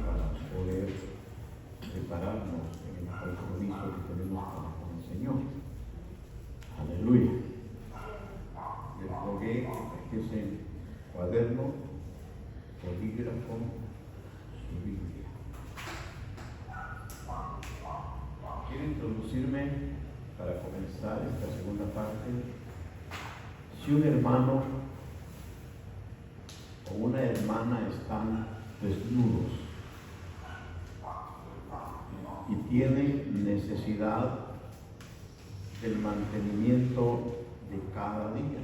para poder prepararnos en el compromiso que tenemos con el Señor. Aleluya. Les rogué que trajesen cuaderno, bolígrafo, su Biblia. Quiero introducirme para comenzar esta segunda parte. Si un hermano o una hermana están desnudos y tienen necesidad del mantenimiento de cada día,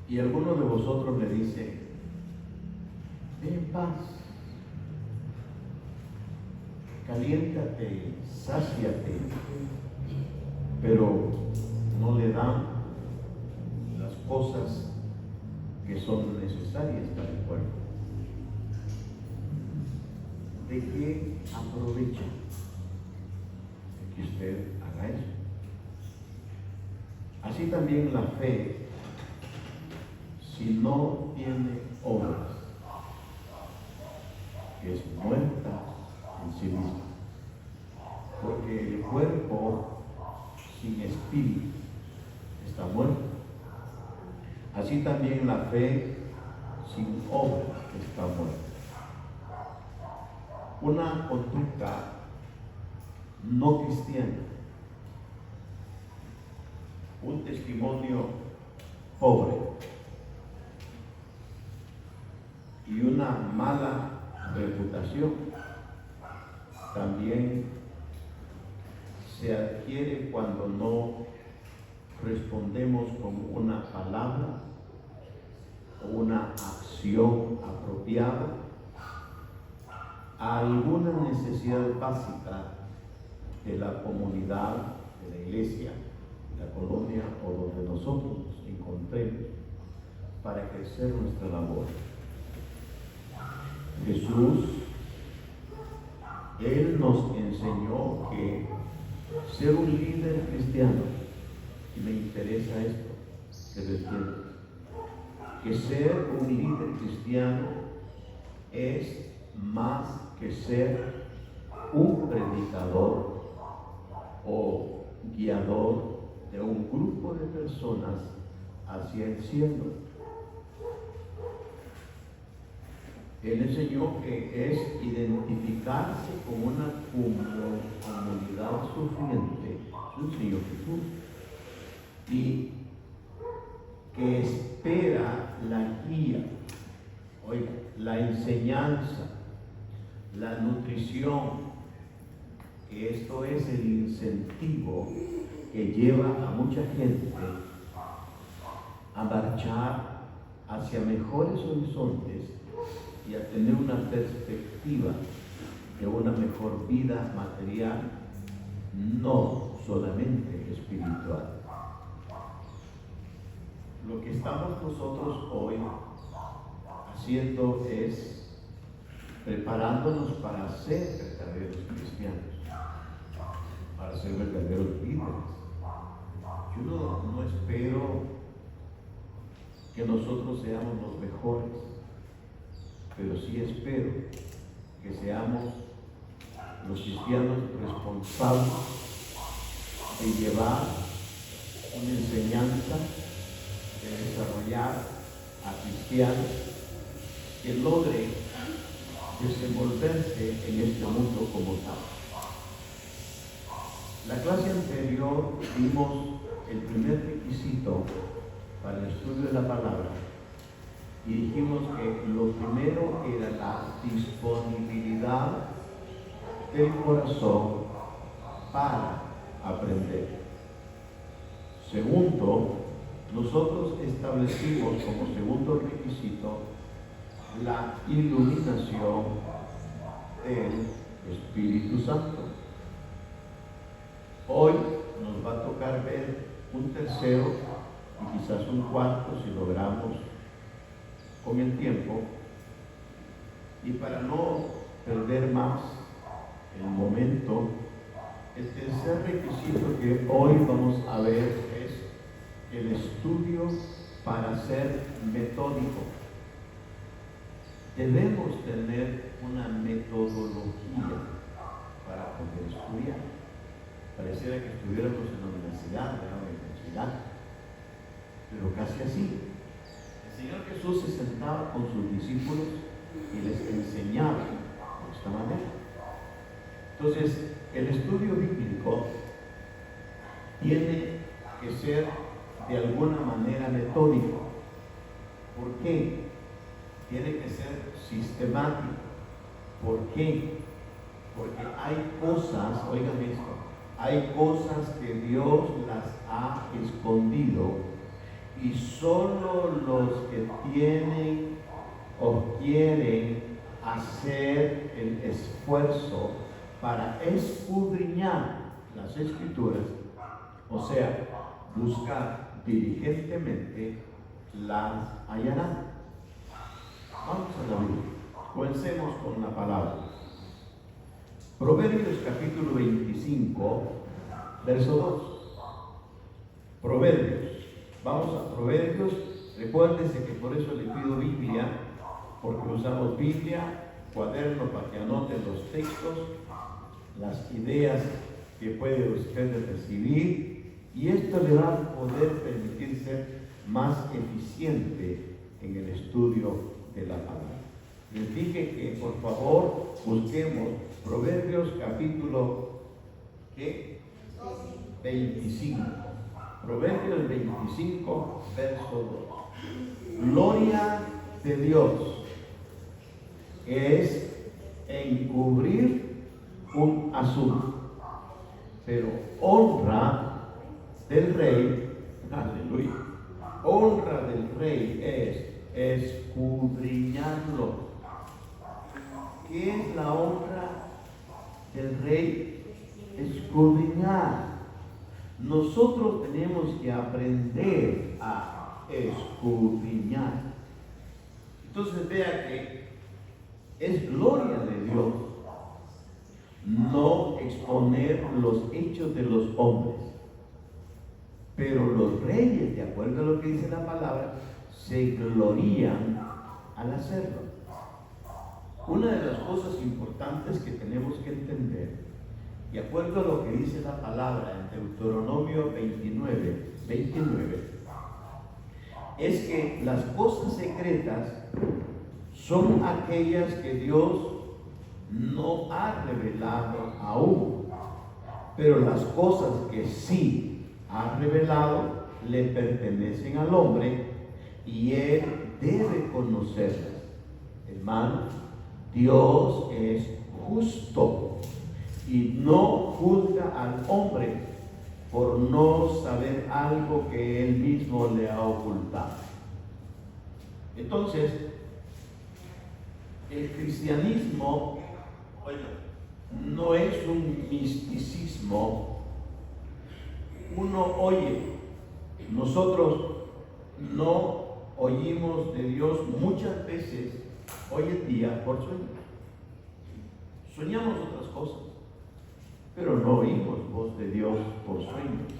y alguno de vosotros le dice: ven en paz, caliéntate, sáciate, pero no le dan las cosas que son necesarias para el cuerpo, ¿de qué aprovecha que usted haga eso? Así también la fe, si no tiene obras, es muerta en sí misma, porque el cuerpo sin espíritu está muerto. Así también la fe sin obras está muerta. Una conducta no cristiana, un testimonio pobre y una mala reputación también se adquiere cuando no respondemos con una palabra o una acción apropiada a alguna necesidad básica de la comunidad, de la iglesia, de la colonia o donde nosotros nos encontremos para ejercer nuestra labor. Jesús, Él nos enseñó que ser un líder cristiano, y me interesa esto, que lo entiendan, que ser un líder cristiano es más que ser un predicador o guiador de un grupo de personas hacia el cielo. Él enseñó que es identificarse con una comunidad sufriente, su Señor Jesús, y que espera la guía, oiga, la enseñanza, la nutrición, que esto es el incentivo que lleva a mucha gente a marchar hacia mejores horizontes y a tener una perspectiva de una mejor vida material, no solamente espiritual. Lo que estamos nosotros hoy haciendo es preparándonos para ser verdaderos cristianos, para ser verdaderos líderes. Yo no espero que nosotros seamos los mejores, pero sí espero que seamos los cristianos responsables de llevar una enseñanza, de desarrollar a cristianos que logren desenvolverse en este mundo como tal. La clase anterior vimos el primer requisito para el estudio de la palabra y dijimos que lo primero era la disponibilidad del corazón para aprender. Segundo, nosotros establecimos como segundo requisito la iluminación del Espíritu Santo. Hoy nos va a tocar ver un tercero y quizás un cuarto si logramos con el tiempo, y para no perder más el momento, el tercer requisito que hoy vamos a ver es el estudio para ser metódico. debemos tener una metodología para poder estudiar. Pareciera que estuviéramos en la universidad, pero casi así. El Señor Jesús se sentaba con sus discípulos y les enseñaba de esta manera. Entonces, el estudio bíblico tiene que ser de alguna manera metódico. ¿Por qué? Tiene que ser sistemático. ¿Por qué? Porque hay cosas, oigan esto, hay cosas que Dios las ha escondido y solo los que tienen o quieren hacer el esfuerzo para escudriñar las Escrituras, o sea, buscar diligentemente, las hallarán. Vamos a la Biblia. Comencemos con la palabra. Proverbios capítulo 25, verso 2. Proverbios. Vamos a Proverbios. Recuérdese que por eso le pido Biblia, porque usamos Biblia, cuaderno para que anote los textos, las ideas que puede usted recibir, y esto le va a poder permitir ser más eficiente en el estudio de la palabra. Les dije que por favor busquemos Proverbios capítulo 25. Proverbios 25, verso 2. Gloria de Dios es encubrir un asunto, pero honra del rey, aleluya, honra del rey es escudriñarlo. ¿Qué es la honra del rey? Escudriñar. Nosotros tenemos que aprender a escudriñar. Entonces vea que es gloria de Dios no exponer los hechos de los hombres, pero los reyes, de acuerdo a lo que dice la palabra, se glorían al hacerlo. Una de las cosas importantes que tenemos que entender, de acuerdo a lo que dice la palabra en Deuteronomio 29, es que las cosas secretas son aquellas que Dios no ha revelado aún, pero las cosas que sí ha revelado le pertenecen al hombre y él debe conocerlas. Hermano, Dios es justo y no juzga al hombre por no saber algo que él mismo le ha ocultado. Entonces, el cristianismo no es un misticismo. Uno oye, nosotros no oímos de Dios muchas veces hoy en día por sueño. Soñamos otras cosas, pero no oímos voz de Dios por sueños,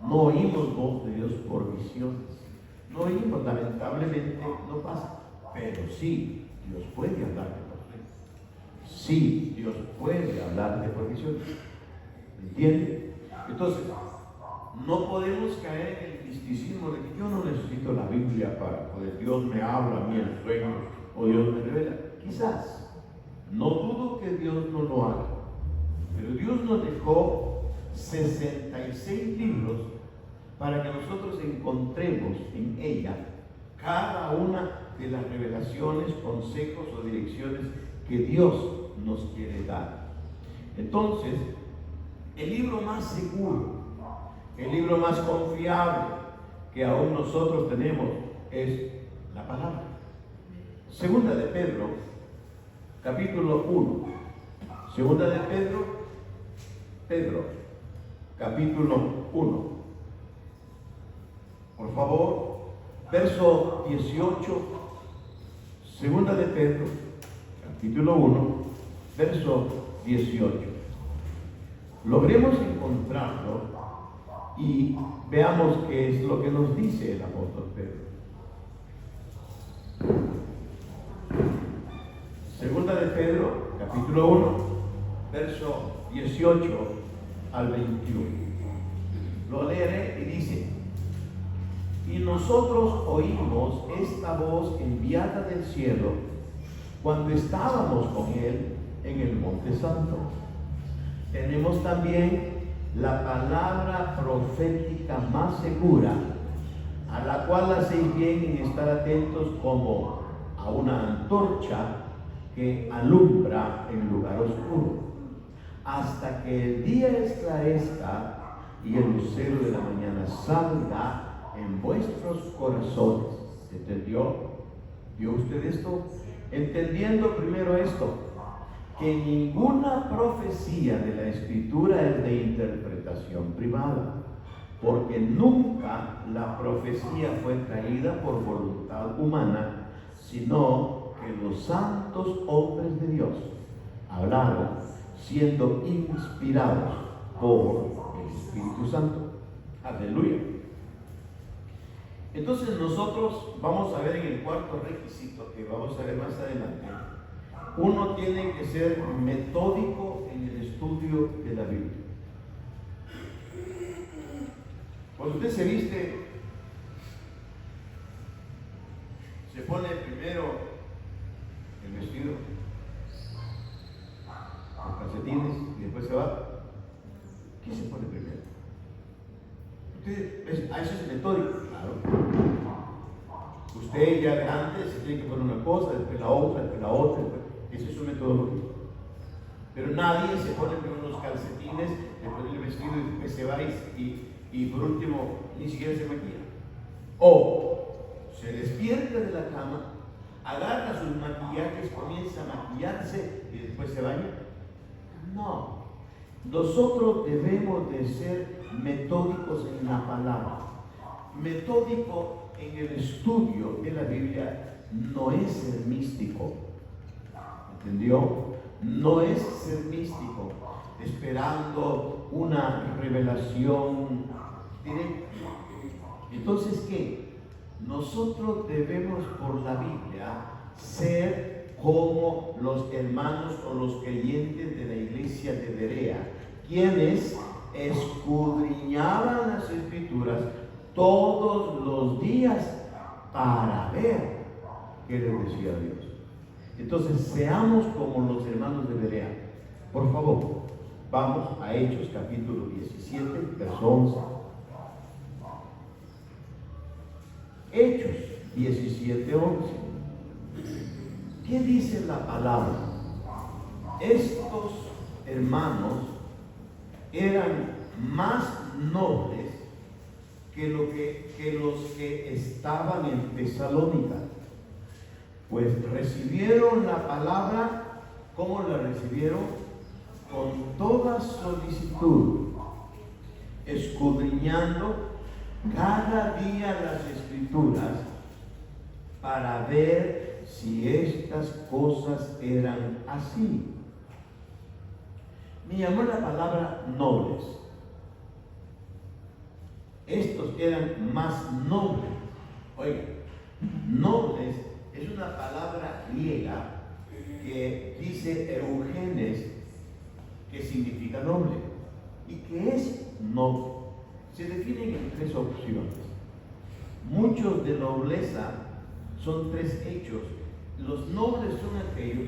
no oímos voz de Dios por visiones, no oímos, lamentablemente no pasa, pero sí, Dios puede hablarte por sueños, sí, Dios puede hablarte por visiones, ¿entiende? Entonces, no podemos caer en el misticismo de que yo no necesito la Biblia para poder, Dios me habla a mí en sueños o Dios me revela. Quizás, no dudo que Dios no lo haga, pero Dios nos dejó 66 libros para que nosotros encontremos en ella cada una de las revelaciones, consejos o direcciones que Dios nos quiere dar. Entonces, el libro más seguro, el libro más confiable que aún nosotros tenemos es la palabra. Segunda de Pedro, capítulo 1. Segunda de Pedro, capítulo 1. Por favor, verso 18. Segunda de Pedro, capítulo 1, verso 18. Logremos encontrarlo y veamos qué es lo que nos dice el apóstol Pedro. Segunda de Pedro, capítulo 1, verso 18 al 21. Lo leeré y dice: y nosotros oímos esta voz enviada del cielo cuando estábamos con él en el Monte Santo. Tenemos también la palabra profética más segura, a la cual hacéis bien en estar atentos como a una antorcha que alumbra en lugar oscuro, hasta que el día esclarezca y el lucero de la mañana salga en vuestros corazones. ¿Entendió? ¿Vio usted esto? Entendiendo primero esto, que ninguna profecía de la Escritura es de interpretación privada, porque nunca la profecía fue traída por voluntad humana, sino que los santos hombres de Dios hablaron siendo inspirados por el Espíritu Santo. Aleluya. Entonces nosotros vamos a ver en el cuarto requisito, que vamos a ver más adelante. Uno tiene que ser metódico en el estudio de la Biblia. Cuando usted se viste, se pone primero el vestido, los calcetines y después se va. ¿Qué se pone primero? Usted, eso es metódico, claro. Usted ya grande se tiene que poner una cosa, después la otra, después la otra. Ese es su metodología. Pero nadie se pone primero unos calcetines, después el vestido y después se va y por último ni siquiera se maquilla. O se despierta de la cama, agarra sus maquillajes, comienza a maquillarse y después se baña. No. Nosotros debemos de ser metódicos en la palabra. Metódico en el estudio de la Biblia no es ser místico. ¿Entendió? No es ser místico, esperando una revelación directa. Entonces, ¿qué? Nosotros debemos por la Biblia ser como los hermanos o los creyentes de la iglesia de Berea, quienes escudriñaban las Escrituras todos los días para ver qué les decía Dios. Entonces, seamos como los hermanos de Berea. Por favor, vamos a Hechos capítulo 17, verso 11. Hechos 17, 11. ¿Qué dice la palabra? Estos hermanos eran más nobles que los que estaban en Tesalónica, pues recibieron la palabra. ¿Cómo la recibieron? Con toda solicitud, escudriñando cada día las Escrituras para ver si estas cosas eran así. Me llamó la palabra nobles. Estos eran más nobles. Oiga, nobles es una palabra griega que dice eugenes, que significa noble. ¿Y qué es noble? Se definen en tres opciones. Muchos de nobleza son tres hechos. Los nobles son aquellos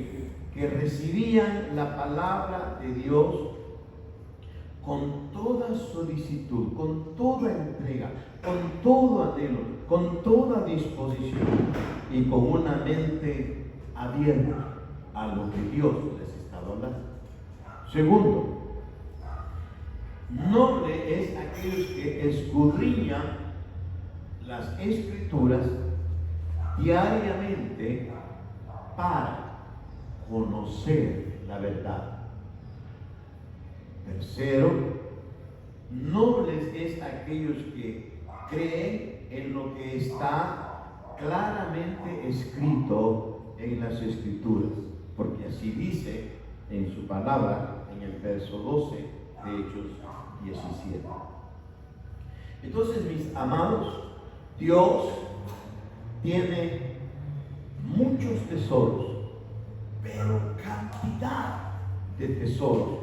que recibían la palabra de Dios con toda solicitud, con toda entrega, con todo anhelo, con toda disposición y con una mente abierta a lo que Dios les estaba hablando. Segundo, noble es aquellos que escudriñan las Escrituras diariamente para conocer la verdad. Tercero, nobles es aquellos que creen en lo que está claramente escrito en las Escrituras, porque así dice en su palabra en el verso 12 de Hechos 17. Entonces, mis amados, Dios tiene muchos tesoros, pero de tesoros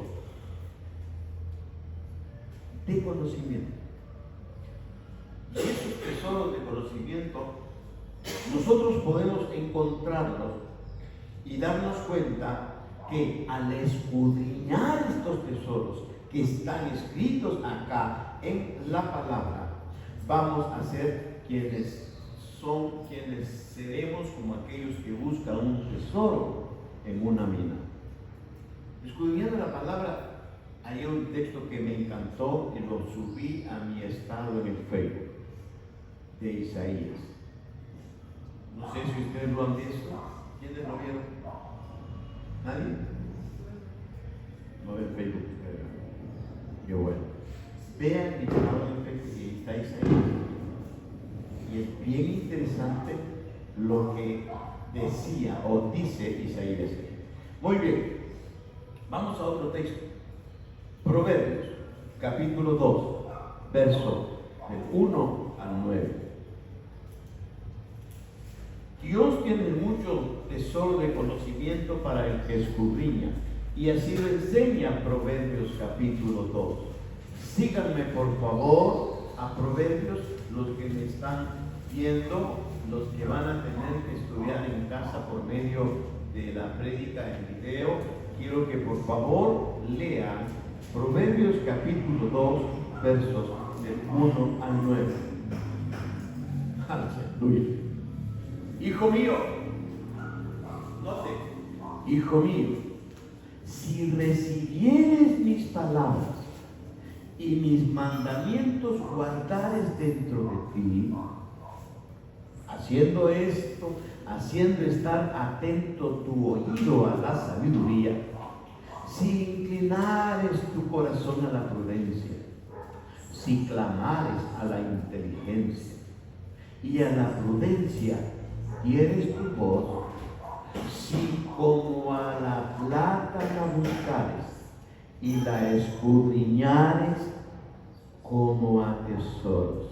de conocimiento. Y esos tesoros de conocimiento nosotros podemos encontrarlos y darnos cuenta que al escudriñar estos tesoros que están escritos acá en la palabra, vamos a ser quienes seremos como aquellos que buscan un tesoro en una mina. Escudriñando la palabra, hay un texto que me encantó y lo subí a mi estado en el Facebook, de Isaías. No sé si ustedes lo han visto. ¿Quiénes lo vieron? ¿Nadie? No ven Facebook ustedes. Qué bueno. Vean mi estado en el Facebook y está Isaías. Y es bien interesante lo que decía o dice Isaías. Muy bien, vamos a otro texto. Proverbios, capítulo 2, verso del 1 al 9. Dios tiene mucho tesoro de conocimiento para el que escudriña, y así lo enseña Proverbios capítulo 2. Síganme por favor a Proverbios, los que me están viendo, los que van a tener que estudiar en casa por medio de la prédica en video. Quiero que por favor lean Proverbios capítulo 2, versos del 1 al 9. Aleluya. Hijo mío, note, hijo mío, si recibieres mis palabras y mis mandamientos guardares dentro de ti, haciendo esto, haciendo estar atento tu oído a la sabiduría, si inclinares tu corazón a la prudencia, si clamares a la inteligencia y a la prudencia dieres tu voz, si como a la plata la buscares y la escudriñares como a tesoros.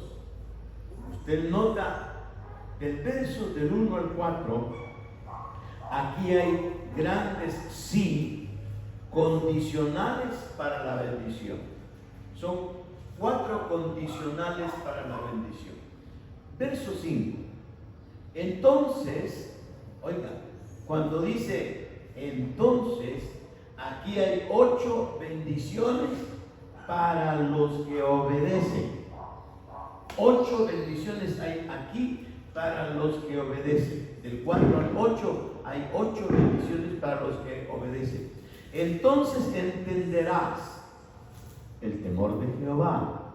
Usted nota del verso del 1 al 4, aquí hay grandes sí condicionales para la bendición. Son 4 condicionales para la bendición. Verso 5. Entonces, oiga, cuando dice entonces, aquí hay 8 bendiciones para los que obedecen. 8 bendiciones hay aquí para los que obedecen. Del 4 al 8 hay 8 bendiciones para los que obedecen. Entonces entenderás el temor de Jehová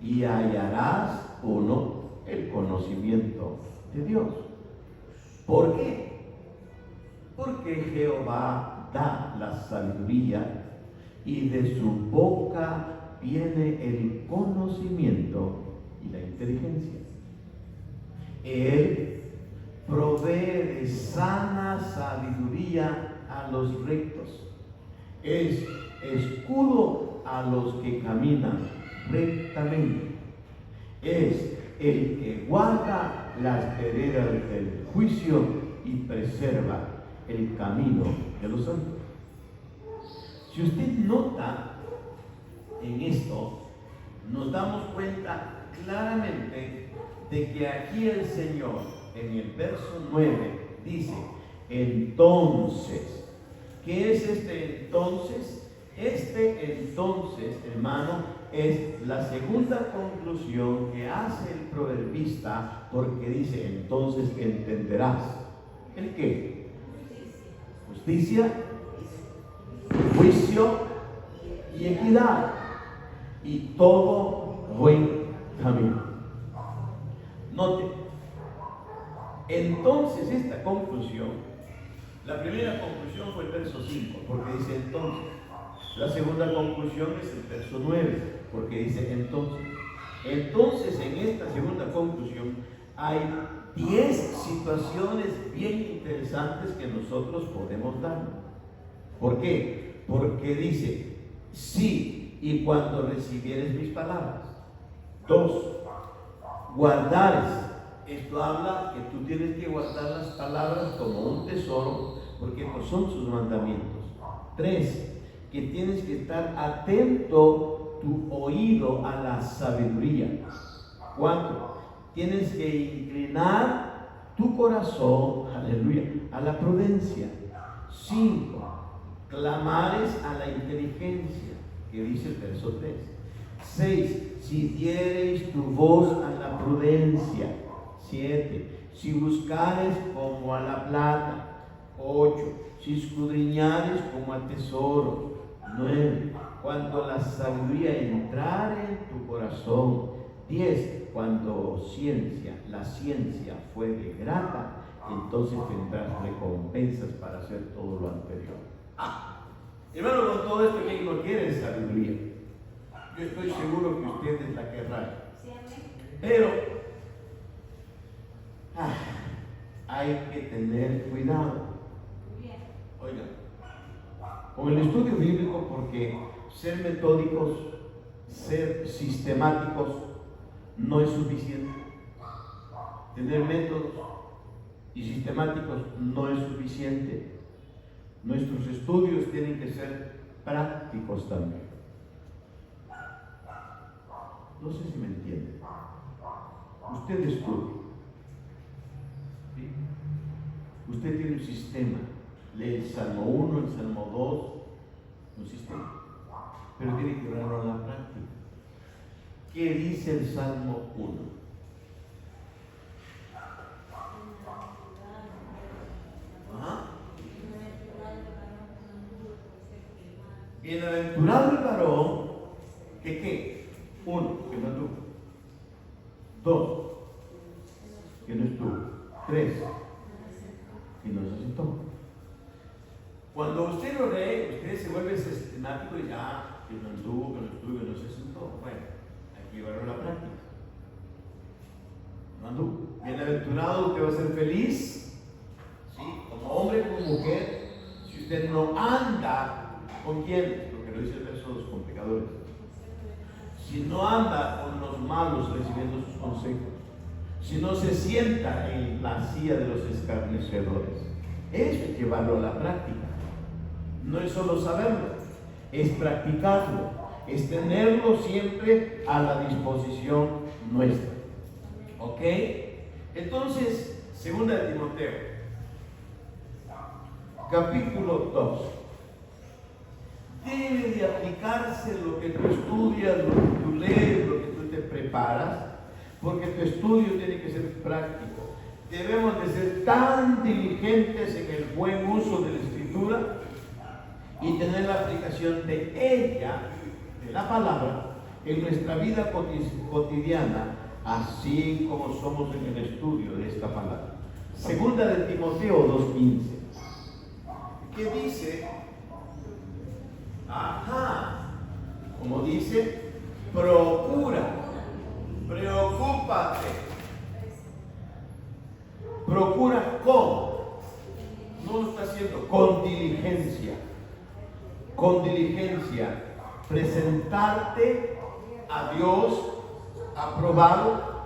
y hallarás, uno, el conocimiento de Dios. ¿Por qué? Porque Jehová da la sabiduría y de su boca viene el conocimiento y la inteligencia. Él provee de sana sabiduría a los rectos. Es escudo a los que caminan rectamente. Es el que guarda las veredas del juicio y preserva el camino de los santos. Si usted nota en esto, nos damos cuenta claramente de que aquí el Señor, en el verso 9, dice, entonces, ¿qué es este entonces? Este entonces, hermano, es la segunda conclusión que hace el proverbista, porque dice, entonces entenderás. ¿El qué? Justicia, juicio y equidad, y todo buen camino. Note, entonces esta conclusión, la primera conclusión fue el verso 5, porque dice entonces. La segunda conclusión es el verso 9, porque dice entonces. Entonces, en esta segunda conclusión hay 10 situaciones bien interesantes que nosotros podemos dar. ¿Por qué? Porque dice, sí, y cuando recibieres mis palabras. 2, guardares. Esto habla que tú tienes que guardar las palabras como un tesoro porque no son sus mandamientos. 3, que tienes que estar atento tu oído a la sabiduría. 4, tienes que inclinar tu corazón, aleluya, a la prudencia. 5, clamares a la inteligencia, que dice el verso 3. 6, si diereis tu voz a la prudencia. 7, si buscares como a la plata. 8, si escudriñares como a tesoros. 9, cuando la sabiduría entrare en tu corazón. 10, cuando la ciencia fuere grata, entonces tendrás recompensas para hacer todo lo anterior. Hermano, con todo esto, ¿quién no quiere sabiduría? Yo estoy seguro que ustedes la querrán. Pero hay que tener cuidado. Oigan, con el estudio bíblico, porque ser metódicos, ser sistemáticos, no es suficiente. Tener métodos y sistemáticos no es suficiente. Nuestros estudios tienen que ser prácticos también. No sé si me entienden. Usted estudia, ¿sí? Usted tiene un sistema. Lee el Salmo 1, el Salmo 2, un sistema. Pero tiene que llevarlo a la práctica. ¿Qué dice el Salmo 1? Bienaventurado el varón que ¿qué? 1, que no tuvo. 2, que no estuvo. 3, que no se sentó. Cuando usted lo lee, usted se vuelve sistemático y ya, que no anduvo, que no estuvo, que no se sentó. Bueno, hay que llevarlo a la práctica. No anduvo. Bienaventurado, usted va a ser feliz, ¿sí? Como hombre, como mujer, si usted no anda. ¿Con quién? Porque lo dice el verso 2, con pecadores. Si no anda con los malos recibiendo sus consejos, si no se sienta en la silla de los escarnecedores, eso es llevarlo a la práctica. No es solo saberlo, es practicarlo, es tenerlo siempre a la disposición nuestra. ¿Ok? Entonces, 2 de Timoteo, capítulo 2. Debe de aplicarse lo que tú estudias, lo que tú lees, lo que tú te preparas, porque tu estudio tiene que ser práctico. Debemos de ser tan diligentes en el buen uso de la Escritura y tener la aplicación de ella, de la palabra, en nuestra vida cotidiana, así como somos en el estudio de esta palabra. 2 de Timoteo 2:15, que dice, como dice, procura, preocúpate, procura no lo está haciendo, con diligencia, presentarte a Dios aprobado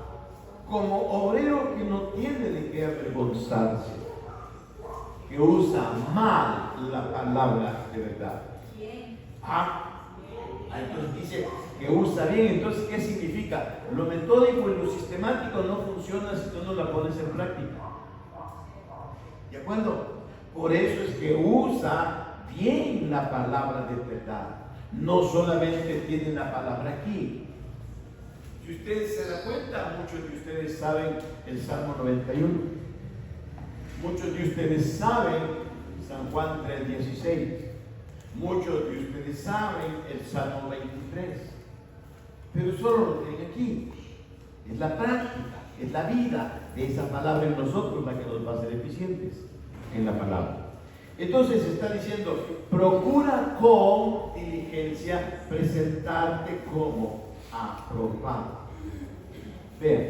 como obrero que no tiene de qué avergonzarse, que usa mal la palabra de verdad. Entonces dice que usa bien. Entonces, ¿qué significa? Lo metódico y lo sistemático no funciona si tú no la pones en práctica. ¿De acuerdo? Por eso es que usa bien la palabra de verdad. No solamente tiene la palabra aquí. Si ustedes se dan cuenta, muchos de ustedes saben el Salmo 91. Muchos de ustedes saben San Juan 3:16. Muchos de ustedes saben el Salmo 23, pero solo lo tienen aquí. Es la práctica, es la vida de esa palabra en nosotros la que nos va a hacer eficientes en la palabra. Entonces está diciendo, procura con diligencia presentarte como aprobado. Vean,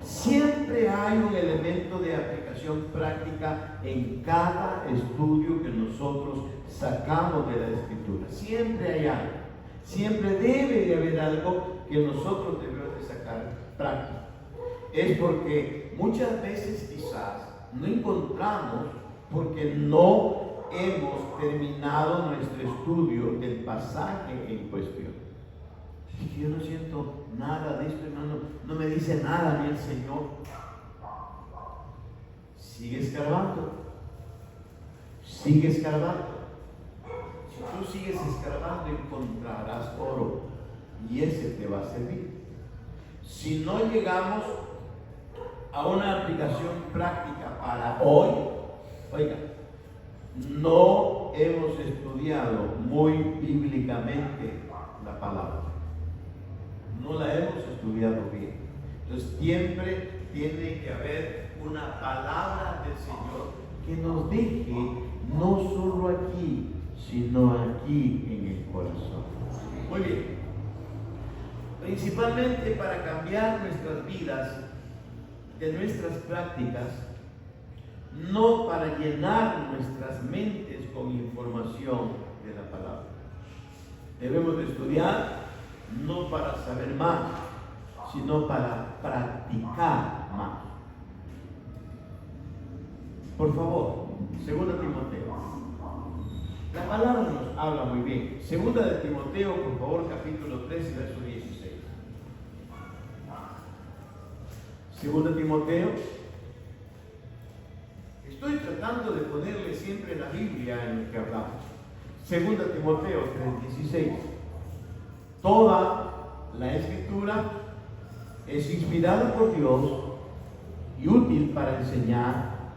siempre hay un elemento de aplicación práctica en cada estudio que nosotros sacamos de la Escritura. Siempre hay algo. Siempre debe de haber algo que nosotros debemos de sacar práctica. Es porque muchas veces quizás no encontramos porque no hemos terminado nuestro estudio del pasaje en cuestión. Es que yo no siento nada de esto, hermano, no me dice nada a mí el Señor. Sigue escarbando. Sigue escarbando. Si tú sigues escarbando, encontrarás oro y ese te va a servir. Si no llegamos a una aplicación práctica para hoy, oiga, no hemos estudiado muy bíblicamente la palabra. No la hemos estudiado bien. Entonces siempre tiene que haber una palabra del Señor que nos deje no solo aquí, sino aquí en el corazón. Muy bien. Principalmente para cambiar nuestras vidas, de nuestras prácticas, no para llenar nuestras mentes con información de la palabra. Debemos de estudiar no para saber más, sino para practicar más. Por favor, 2 Timoteo. La palabra nos habla muy bien. 2 de Timoteo, por favor, capítulo 3, verso 16. 2 Timoteo. Estoy tratando de ponerle siempre la Biblia en lo que hablamos. 2 Timoteo 3:16. Toda la Escritura es inspirada por Dios y útil para enseñar,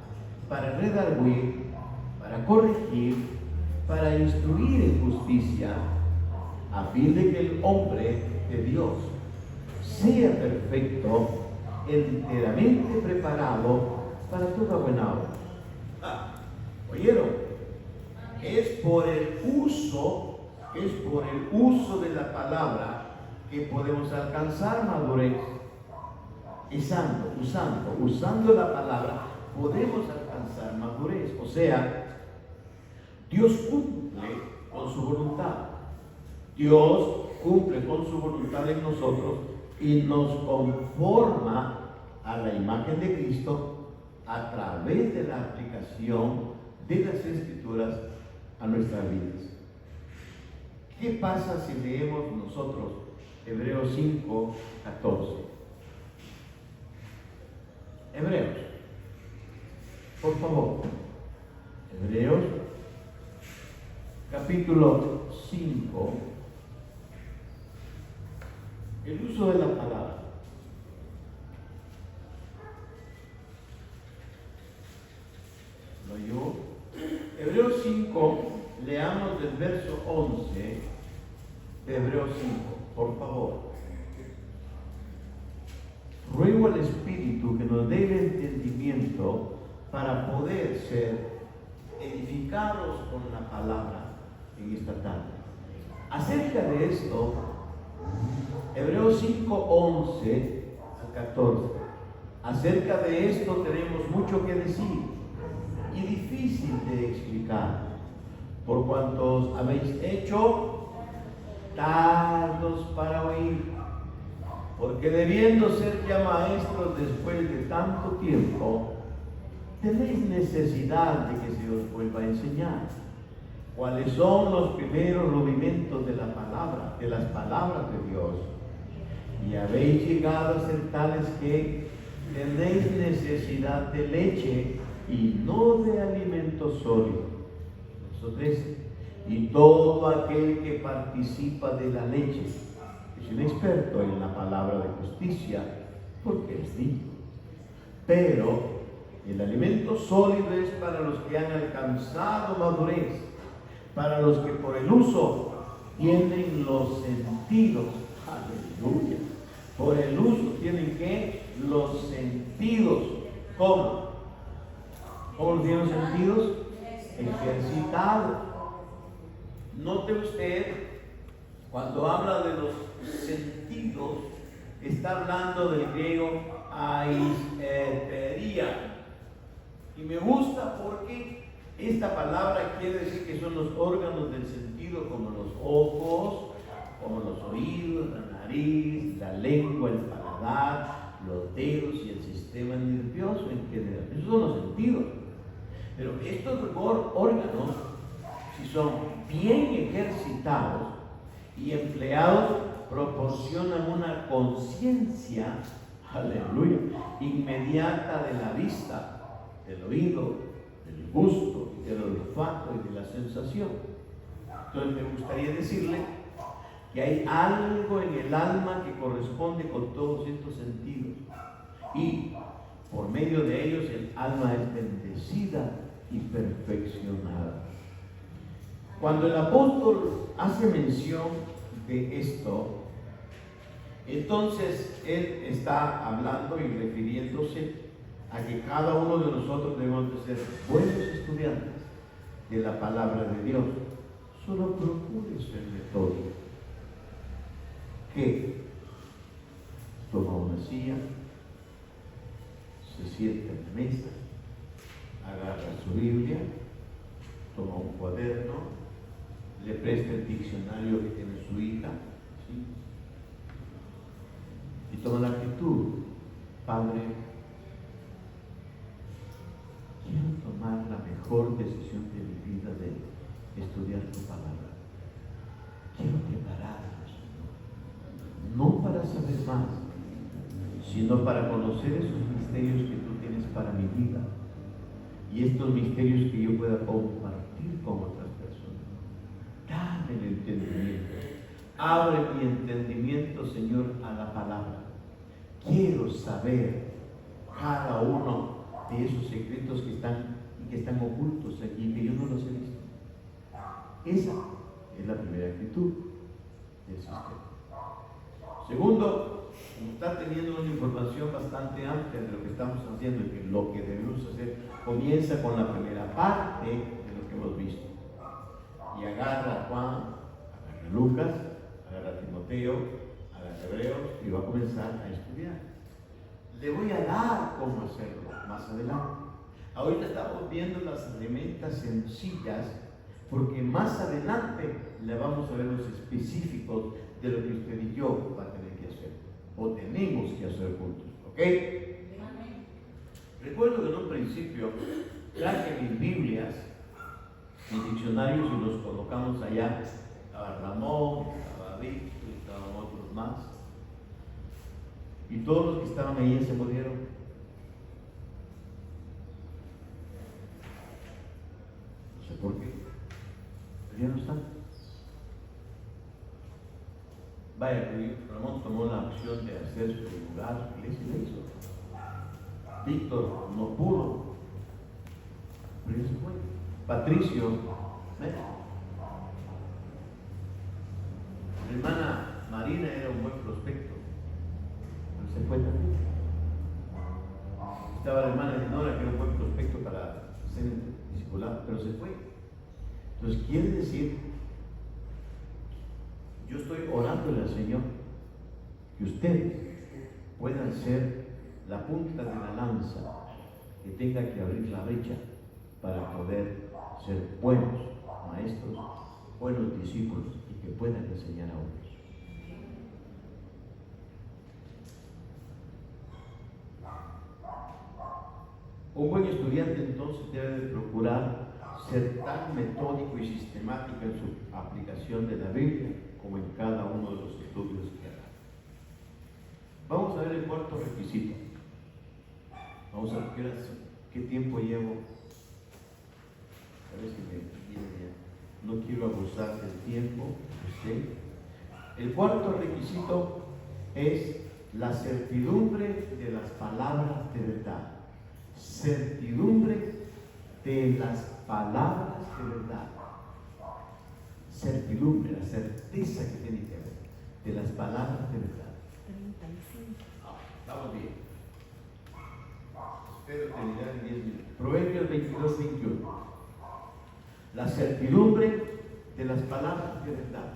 para redarguir, para corregir, para instruir en justicia, a fin de que el hombre de Dios sea perfecto, enteramente preparado para toda buena obra. ¿Oyeron? Es por el uso de la palabra que podemos alcanzar madurez. Usando la palabra, podemos alcanzar madurez. O sea, Dios cumple con su voluntad. Dios cumple con su voluntad en nosotros y nos conforma a la imagen de Cristo a través de la aplicación de las Escrituras a nuestras vidas. ¿Qué pasa si leemos nosotros Hebreos 5:14? Hebreos, por favor. Hebreos capítulo 5. El uso de la palabra. ¿Lo oyó? Hebreos 5, leamos del verso 11 de Hebreos 5, por favor. Ruego al Espíritu que nos dé el entendimiento para poder ser edificados con la palabra en esta tarde. Acerca de esto, Hebreos 5, 11 al 14. Acerca de esto tenemos mucho que decir y difícil de explicar, por cuanto habéis hecho tardos para oír, porque debiendo ser ya maestros después de tanto tiempo, tenéis necesidad de que se os vuelva a enseñar cuáles son los primeros rudimentos de la palabra, de las palabras de Dios, y habéis llegado a ser tales que tenéis necesidad de leche y no de alimento sólido. Verso 13. Y todo aquel que participa de la leche es un experto en la palabra de justicia, porque es digno. Pero el alimento sólido es para los que han alcanzado madurez, para los que por el uso tienen los sentidos. Aleluya. Por el uso tienen que los sentidos. ¿Cómo? ¿Cómo tienen los sentidos? Ejercitados. Note usted, cuando habla de los sentidos, está hablando del griego aisteria. Y me gusta porque esta palabra quiere decir que son los órganos del sentido, como los ojos, como los oídos, la nariz, la lengua, el paladar, los dedos y el sistema nervioso en general. Esos son los sentidos. Pero estos órganos, si son bien ejercitados y empleados, proporcionan una conciencia, aleluya, inmediata de la vista, del oído, del gusto, del olfato y de la sensación. Entonces me gustaría decirle que hay algo en el alma que corresponde con todos estos sentidos, y por medio de ellos el alma es bendecida y perfeccionada. Cuando el apóstol hace mención de esto, entonces él está hablando y refiriéndose a que cada uno de nosotros debemos de ser buenos estudiantes de la palabra de Dios. Solo procure ser metódico. ¿Qué? Toma una silla, se sienta en la mesa, agarra su Biblia, toma un cuaderno, le presta el diccionario que tiene su hija, ¿sí? Y toma la actitud: Padre, quiero tomar la mejor decisión de mi vida de estudiar tu palabra. Quiero prepararme, Señor, no para saber más, sino para conocer esos misterios que tú tienes para mi vida, y estos misterios que yo pueda compartir con otras personas. Dame el entendimiento, abre mi entendimiento, Señor, a la palabra. Quiero saber cada uno de esos secretos que están ocultos aquí, que yo no los he visto. Esa es la primera actitud del sistema. Segundo, está teniendo una información bastante amplia de lo que estamos haciendo, y que lo que debemos hacer comienza con la primera parte de lo que hemos visto. Y agarra a Juan, agarra a Lucas, agarra a Timoteo, agarra a Hebreos, y va a comenzar a estudiar. Le voy a dar cómo hacerlo más adelante. Ahorita estamos viendo las herramientas sencillas, porque más adelante le vamos a ver los específicos de lo que usted y yo va a tener que hacer, o tenemos que hacer juntos, ¿ok? Recuerdo que en un principio traje mis Biblias, mis diccionarios, y los colocamos allá. Estaba Ramón, estaba Víctor, estaban otros más, y todos los que estaban ahí ya se murieron. No sé por qué, pero ya no están. Vaya, Ramón tomó la opción de hacer su lugar, su iglesia, y lo hizo. Víctor no pudo, pero ya se fue. Patricio, la hermana Marina era un buen prospecto, pero se fue también. Estaba la hermana Leonora, que era un buen prospecto para ser discipulado, pero se fue. Entonces quiere decir, yo estoy orándole al Señor que ustedes puedan ser la punta de la lanza que tenga que abrir la brecha para poder ser buenos maestros, buenos discípulos, y que puedan enseñar a otros. Un buen estudiante entonces debe de procurar ser tan metódico y sistemático en su aplicación de la Biblia como en cada uno de los estudios que haga. Vamos a ver el cuarto requisito. Vamos a ver qué tiempo llevo. A ver si me viene ya. No quiero abusar del tiempo. ¿Sí? El cuarto requisito es la certidumbre de las palabras de verdad. Certidumbre de las palabras de verdad. Certidumbre, la certeza que tiene que haber de las palabras de verdad. 35. Estamos bien. Espero terminar en 10 minutos. Proverbios 22-21. La certidumbre de las palabras de verdad.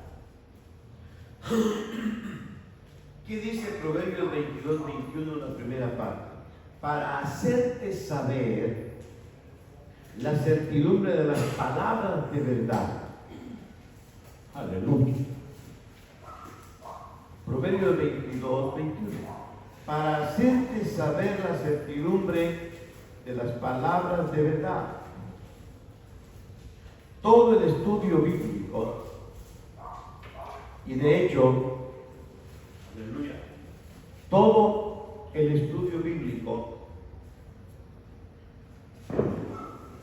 ¿Qué dice Proverbios 22-21 en la primera parte? Para hacerte saber la certidumbre de las palabras de verdad. Aleluya. Proverbios 22-21. Para hacerte saber la certidumbre de las palabras de verdad. todo el estudio bíblico, y de hecho, aleluya, todo el estudio bíblico,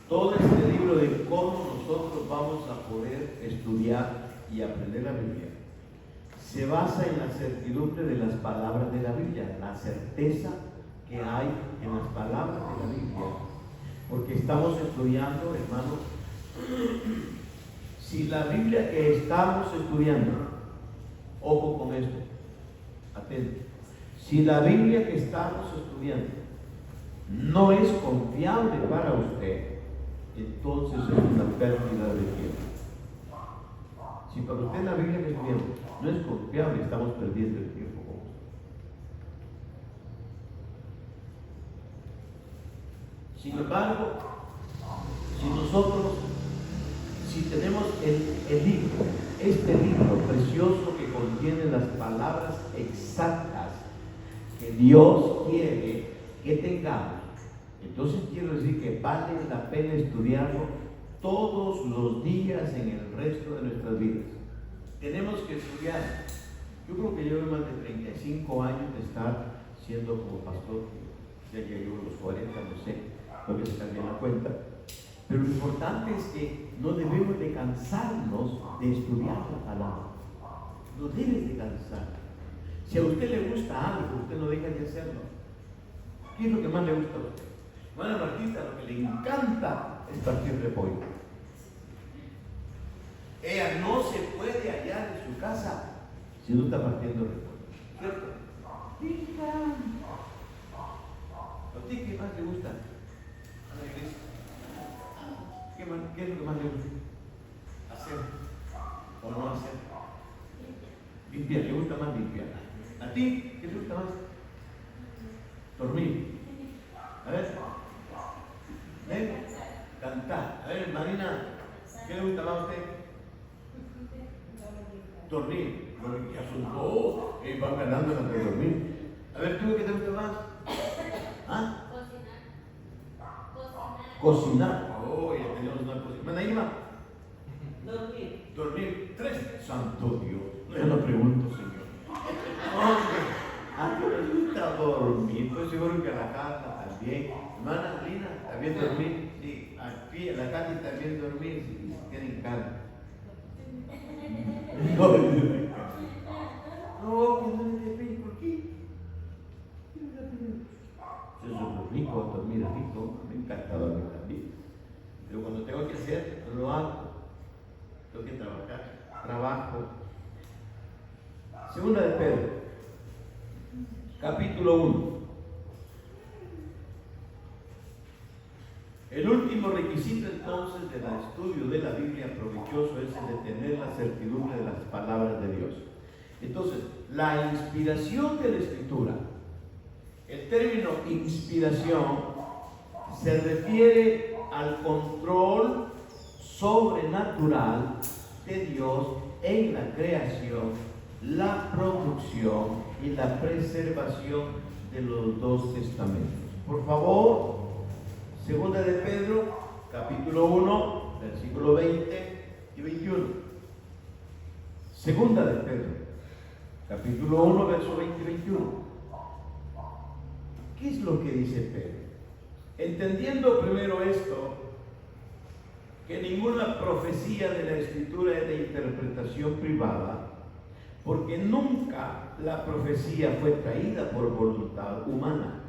todo este libro de cómo nosotros vamos a poder estudiar y aprender la Biblia, se basa en la certidumbre de las palabras de la Biblia, la certeza que hay en las palabras de la Biblia. Porque estamos estudiando, hermanos, si la Biblia que estamos estudiando, ojo con esto, atento, si la Biblia que estamos estudiando no es confiable para usted, entonces es una pérdida de tiempo. Si para usted la Biblia que estudiamos no es confiable, estamos perdiendo el tiempo con usted. Sin embargo, si tenemos el libro, este libro precioso que contiene las palabras exactas que Dios quiere que tengamos, entonces quiero decir que vale la pena estudiarlo todos los días en el resto de nuestras vidas. Tenemos que estudiar. Yo creo que llevo más de 35 años de estar siendo como pastor, ya llevo los 40, no sé, no que se cambie la cuenta. Pero lo importante es que no debemos de cansarnos de estudiar la palabra. No debes de cansar. Si a usted le gusta algo, usted no deja de hacerlo. ¿Qué es lo que más le gusta a usted? Hermana Martita, lo que le encanta es partir repollo. Ella no se puede hallar en su casa si no está partiendo repollo. ¿Cierto? ¿A ti qué más le gusta? A la iglesia. ¿Qué es lo que más le gusta? Hacer o no hacer. Limpiar, le gusta más limpiar. ¿A ti qué le gusta más? Dormir. A ver. ¿Ven? Cantar. A ver, Marina, ¿qué le gusta más a usted? Dormir. Bueno, ya son dos. Van ganando las de dormir. A ver, ¿tú qué te gusta más? ¿Ah? Cocinar. Oh, ya tenemos una cocina. ¿Mana Irma? Dormir. 3. Santo Dios. No, yo no pregunto, Señor. Hombre, ¿a qué le gusta dormir? Pues seguro que a la casa también. Hermana Lina, ¿también dormir? Sí. Aquí en la calle también dormir. Si tienen calma. No, que no le depende. ¿Por qué? Yo soy rico, dormir rico. Me encanta dormir también. Pero cuando tengo que hacer, no lo hago. Tengo que trabajar. Trabajo. Segunda de Pedro, capítulo 1. El último requisito entonces del estudio de la Biblia provechoso es el de tener la certidumbre de las palabras de Dios. Entonces, la inspiración de la Escritura, el término inspiración se refiere al control sobrenatural de Dios en la creación, la producción y la preservación de los dos testamentos. Por favor, segunda de Pedro, capítulo 1, versículo 20 y 21. Segunda de Pedro, capítulo 1, verso 20 y 21. ¿Qué es lo que dice Pedro? Entendiendo primero esto, que ninguna profecía de la Escritura es de interpretación privada, porque nunca la profecía fue traída por voluntad humana,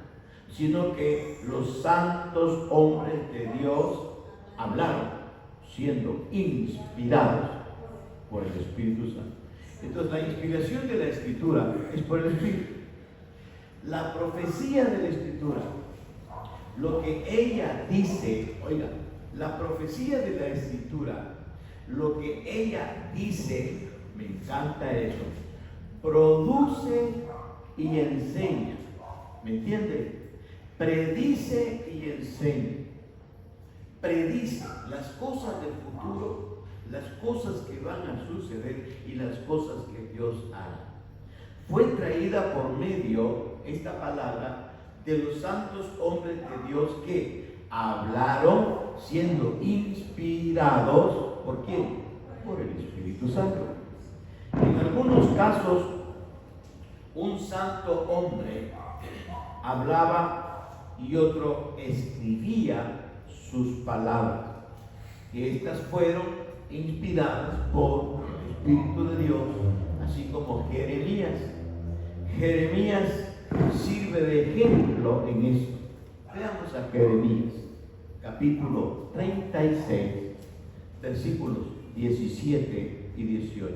sino que los santos hombres de Dios hablaron, siendo inspirados por el Espíritu Santo. Entonces, la inspiración de la Escritura es por el Espíritu. La profecía de la Escritura, lo que ella dice, oiga, la profecía de la Escritura, lo que ella dice, me encanta eso, produce y enseña. ¿Me entiende? Predice y enseña. Predice las cosas del futuro, las cosas que van a suceder y las cosas que Dios hará. Fue traída por medio, esta palabra, de los santos hombres de Dios que hablaron siendo inspirados por quién? Por el Espíritu Santo. En algunos casos, un santo hombre hablaba y otro escribía sus palabras. Y estas fueron inspiradas por el Espíritu de Dios, así como Jeremías. Jeremías sirve de ejemplo en esto. Veamos a Jeremías, capítulo 36, versículos 17 y 18.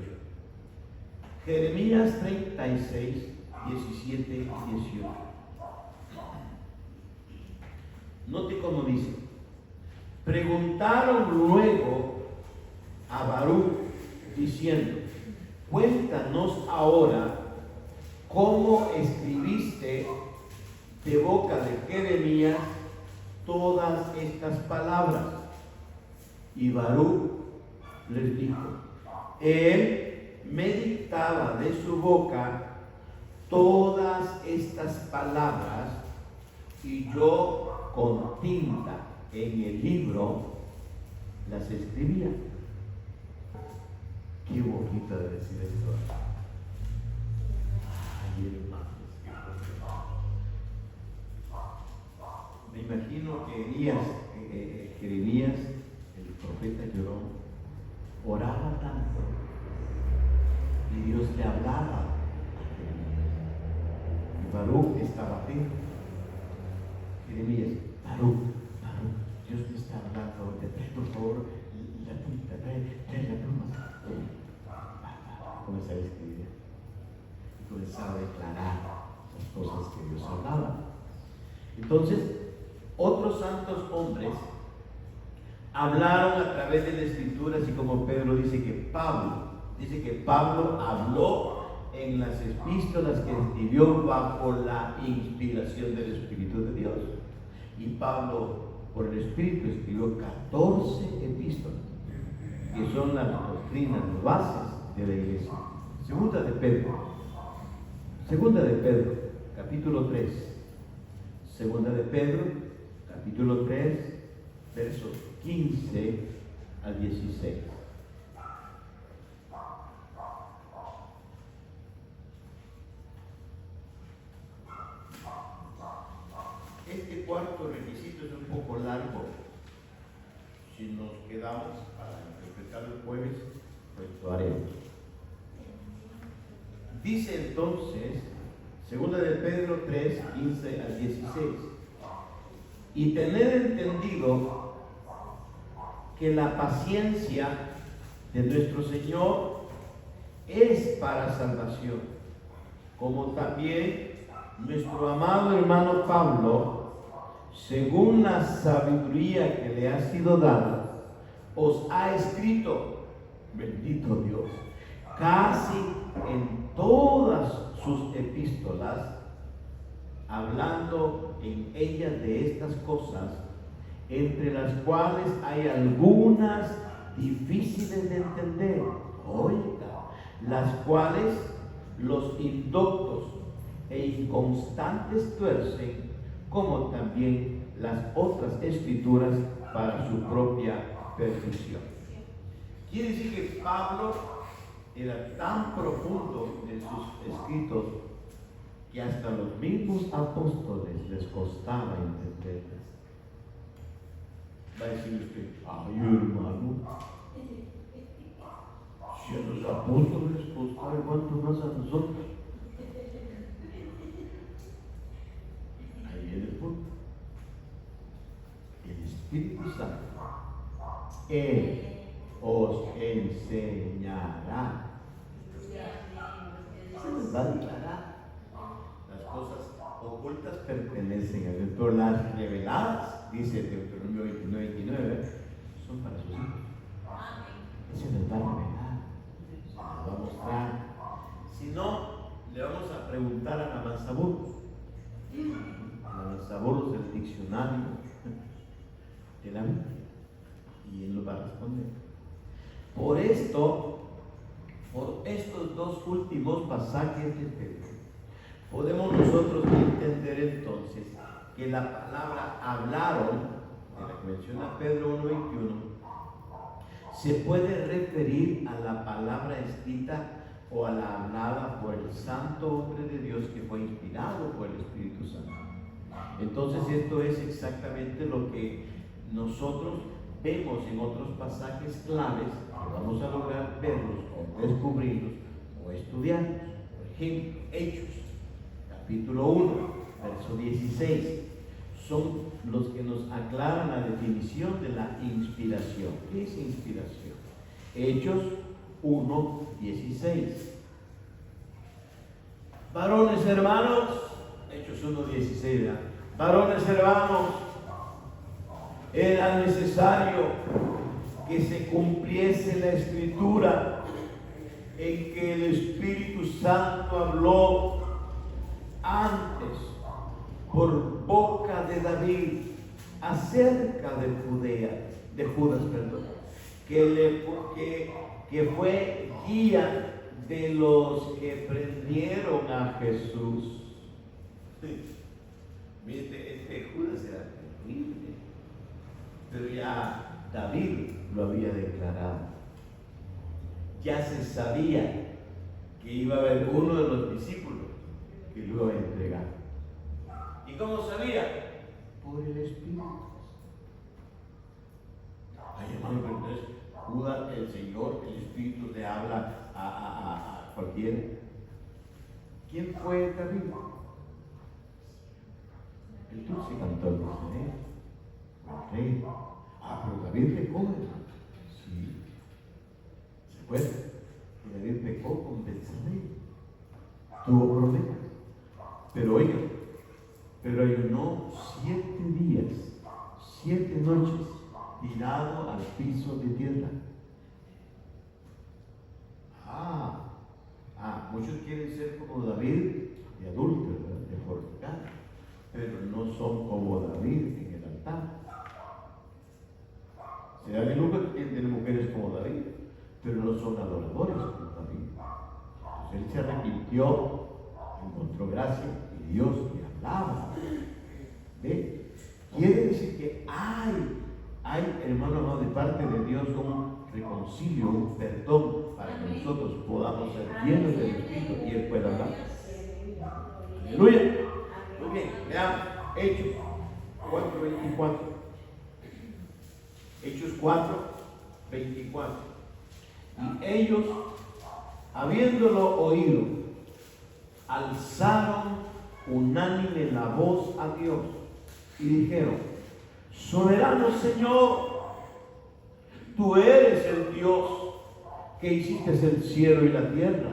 Jeremías 36, 17 y 18. Note cómo dice: preguntaron luego a Baruch diciendo: cuéntanos ahora cómo escribiste de boca de Jeremías todas estas palabras. Y Baruch les dijo: él me dictaba de su boca todas estas palabras, y yo con tinta en el libro las escribía. Qué bonito de decir esto. Ay, hermanos, me imagino que Jeremías, el profeta llorón, oraba tanto y Dios le hablaba a Jeremías. Y Baruch estaba atento. Jeremías: Baruch, Dios te está hablando, te trae por favor la tinta, trae la pluma. Comenzaba a escribir y comenzaba a declarar las cosas que Dios hablaba. Entonces, otros santos hombres hablaron a través de la Escritura, así como Pedro dice que Pablo habló en las epístolas que escribió bajo la inspiración del Espíritu de Dios. Y Pablo, por el Espíritu, escribió 14 epístolas, que son las doctrinas, las bases de la iglesia. Segunda de Pedro, capítulo 3. Segunda de Pedro, capítulo 3, versos 15 al 16. Este cuarto requisito es un poco largo. Si nos quedamos para interpretar el jueves, pues lo haremos. Dice entonces, segunda de Pedro 3, 15 al 16: y tener entendido que la paciencia de nuestro Señor es para salvación, como también nuestro amado hermano Pablo, según la sabiduría que le ha sido dada, os ha escrito, bendito Dios, casi en todas sus epístolas, hablando en ellas de estas cosas, entre las cuales hay algunas difíciles de entender, oiga, las cuales los indoctos e inconstantes tuercen, como también las otras escrituras para su propia perdición. Quiere decir que Pablo era tan profundo en sus escritos que hasta los mismos apóstoles les costaba entenderlas. Va a decir usted: ay, hermano, si a los apóstoles les costaba, ¿cuánto más a nosotros? Ahí viene el punto. El Espíritu Santo, Él os enseñará. Se les va a declarar. Las cosas ocultas pertenecen a Dios, pero las reveladas, dice Deuteronomio 29, 29, son para sus hijos. Se les va a revelar, se les va a mostrar. Si no, le vamos a preguntar a Amansabur. Amansabur es el diccionario de la Biblia, y él lo va a responder. Por estos dos últimos pasajes de Pedro, podemos nosotros entender entonces que la palabra hablaron, de la que menciona Pedro 1:21, se puede referir a la palabra escrita o a la hablada por el santo hombre de Dios que fue inspirado por el Espíritu Santo. Entonces esto es exactamente lo que nosotros vemos en otros pasajes claves que vamos a lograr verlos o descubrirlos o estudiarlos. Por ejemplo, Hechos, capítulo 1, verso 16. Son los que nos aclaran la definición de la inspiración. ¿Qué es inspiración? Hechos 1, 16. Varones hermanos, Hechos 1, 16, ¿verdad? Varones hermanos, era necesario que se cumpliese la escritura en que el Espíritu Santo habló antes por boca de David acerca de Judas, que fue guía de los que prendieron a Jesús. Mire, Judas era terrible, pero ya David lo había declarado. Ya se sabía que iba a haber uno de los discípulos que lo iba a entregar. ¿Y cómo sabía? Por el Espíritu. Ay, hermano, pero entonces Judas, el Señor, el Espíritu le habla a cualquiera. ¿Quién fue David? El dulce cantor de Israel, el rey. Pero David pecó, sí. ¿Se acuerdan? Que David pecó con Betsabé. Tuvo problemas. Pero oigan, pero ayunó 7 días, 7 noches, tirado al piso de tierra. Muchos quieren ser como David, de adúltero, de fornicar, pero no son como David en el altar. Se da el lugar que tiene mujeres como David, pero no son adoradores como David. Entonces él se arrepintió, encontró gracia y Dios le hablaba. ¿Ve? Quiere decir que hay, hermano, de parte de Dios un reconcilio, un perdón para que nosotros podamos ser llenos del Espíritu y Él pueda hablar. Aleluya. Muy bien, veamos Hechos 4:24. Hechos 4:24. Y ellos, habiéndolo oído, alzaron unánime la voz a Dios y dijeron: soberano Señor, tú eres el Dios que hiciste el cielo y la tierra,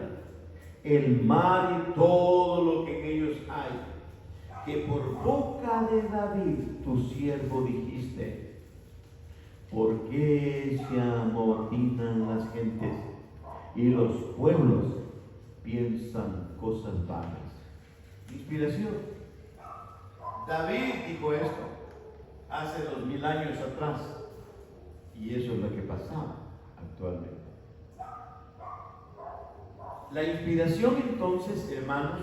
el mar y todo lo que en ellos hay, que por boca de David tu siervo dijiste: ¿por qué se amotinan las gentes y los pueblos piensan cosas vanas? Inspiración. David dijo esto hace 2000 años atrás, y eso es lo que pasaba actualmente. La inspiración, entonces, hermanos,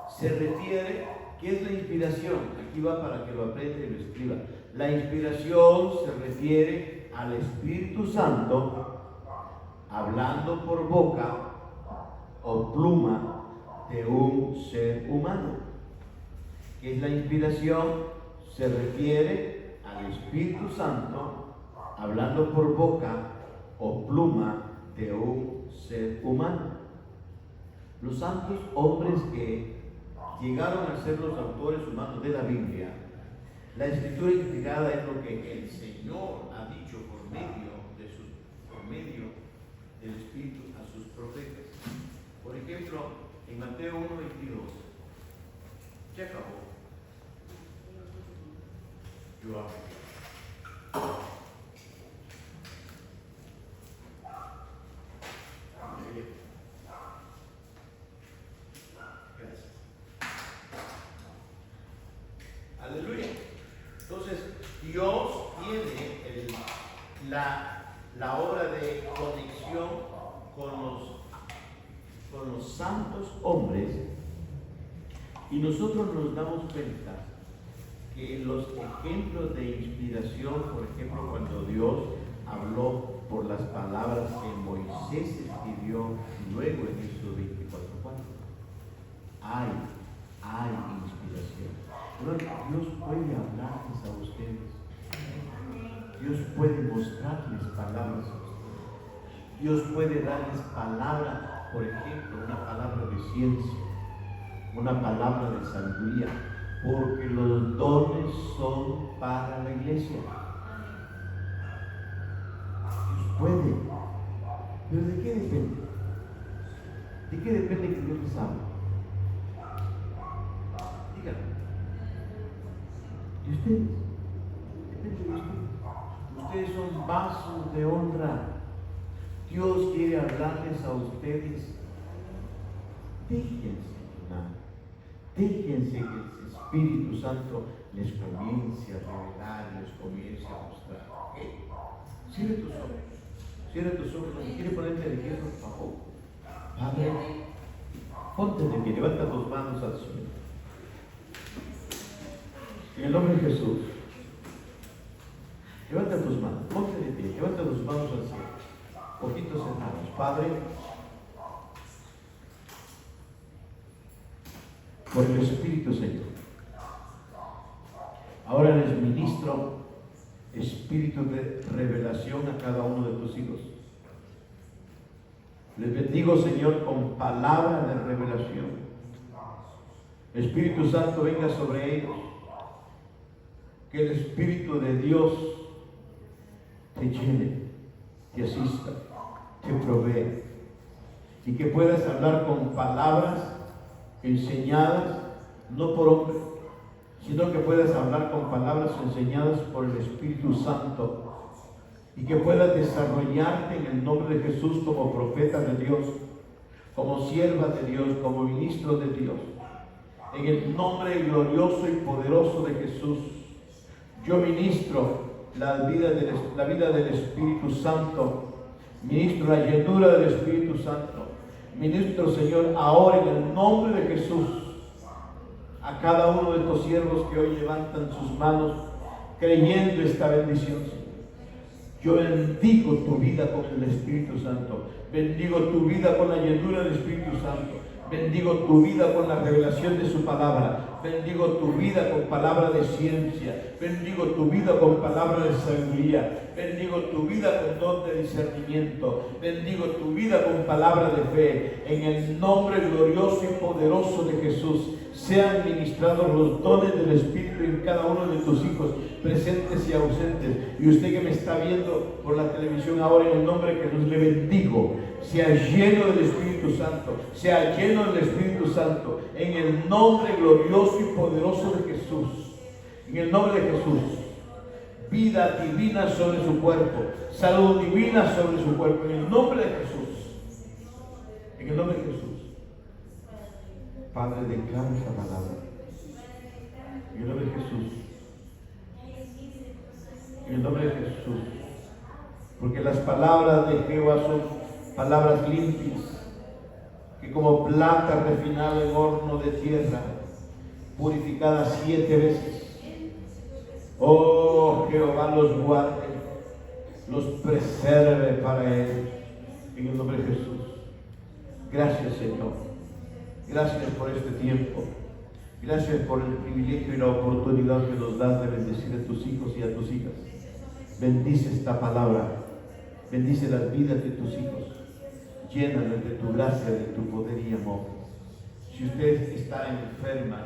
se refiere. ¿Qué es la inspiración? Aquí va para que lo aprenda y lo escriba. La inspiración se refiere al Espíritu Santo hablando por boca o pluma de un ser humano. ¿Qué es la inspiración? Se refiere al Espíritu Santo hablando por boca o pluma de un ser humano. Los santos hombres que llegaron a ser los autores humanos de la Biblia, la escritura inspirada es lo que el Señor ha dicho por medio del Espíritu a sus profetas. Por ejemplo, en Mateo 1:22, ya acabó. Yo hago. Gracias. Aleluya. Entonces, Dios tiene la obra de conexión con los santos hombres, y nosotros nos damos cuenta que los ejemplos de inspiración, por ejemplo, cuando Dios habló habló por las palabras que Moisés escribió luego en Éxodo 24:4. Hay inspiración. Pero Dios puede hablarles a ustedes. Dios puede mostrarles palabras a ustedes. Dios puede darles palabra, por ejemplo, una palabra de ciencia, una palabra de sabiduría, porque los dones son para la iglesia. Dios puede. Pero ¿de qué depende? ¿De qué depende que Dios les hable? Díganme. ¿De ustedes? Depende de ustedes. Ustedes son vasos de honra. Dios quiere hablarles a ustedes. Déjense llenar. Déjense que el Espíritu Santo les comience a revelar, les comience a mostrar. Cierra tus ojos. Cierra tus ojos. Si quiere ponerte de pie, por favor. Padre, ponte de pie. Levanta tus manos al Señor. En el nombre de Jesús. Levanta tus manos. Ponte de pie. Levanta tus manos al cielo. Poquitos cerrados. Padre, por el Espíritu, Señor, ahora les ministro espíritu de revelación a cada uno de tus hijos. Les bendigo, Señor, con palabra de revelación. Espíritu Santo, venga sobre ellos. Que el Espíritu de Dios te llene, te asista, te provee, y que puedas hablar con palabras enseñadas no por hombre, sino que puedas hablar con palabras enseñadas por el Espíritu Santo, y que puedas desarrollarte en el nombre de Jesús como profeta de Dios, como sierva de Dios, como ministro de Dios, en el nombre glorioso y poderoso de Jesús. Yo ministro la vida del Espíritu Santo, ministro la llenura del Espíritu Santo, ministro, Señor, ahora en el nombre de Jesús a cada uno de estos siervos que hoy levantan sus manos creyendo esta bendición, Señor. Yo bendigo tu vida con el Espíritu Santo, bendigo tu vida con la llenura del Espíritu Santo, bendigo tu vida con la revelación de su palabra, bendigo tu vida con palabra de ciencia, bendigo tu vida con palabra de sabiduría, bendigo tu vida con don de discernimiento, bendigo tu vida con palabra de fe. En el nombre glorioso y poderoso de Jesús, sean ministrados los dones del Espíritu en cada uno de tus hijos, presentes y ausentes. Y usted que me está viendo por la televisión ahora, en el nombre de Jesús, le bendigo. Sea lleno del Espíritu Santo, sea lleno del Espíritu Santo, en el nombre glorioso y poderoso de Jesús. En el nombre de Jesús. Vida divina sobre su cuerpo, salud divina sobre su cuerpo, en el nombre de Jesús. En el nombre de Jesús. Padre, declara esta palabra. En el nombre de Jesús. En el nombre de Jesús. Porque las palabras de Jehová son palabras limpias, que como plata refinada en horno de tierra, purificada 7 veces. Oh, Jehová los guarde, los preserve para Él, en el nombre de Jesús. Gracias, Señor. Gracias por este tiempo. Gracias por el privilegio y la oportunidad que nos das de bendecir a tus hijos y a tus hijas. Bendice esta palabra. Bendice las vidas de tus hijos. Llénalas de tu gracia, de tu poder y amor. Si usted está enferma,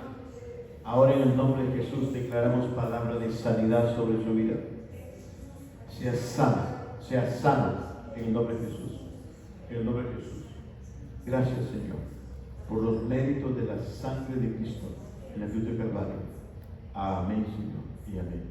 ahora en el nombre de Jesús declaramos palabra de sanidad sobre su vida. Sea sana en el nombre de Jesús. En el nombre de Jesús. Gracias, Señor, por los méritos de la sangre de Cristo en la cruz de Calvario. Amén, Señor, y amén.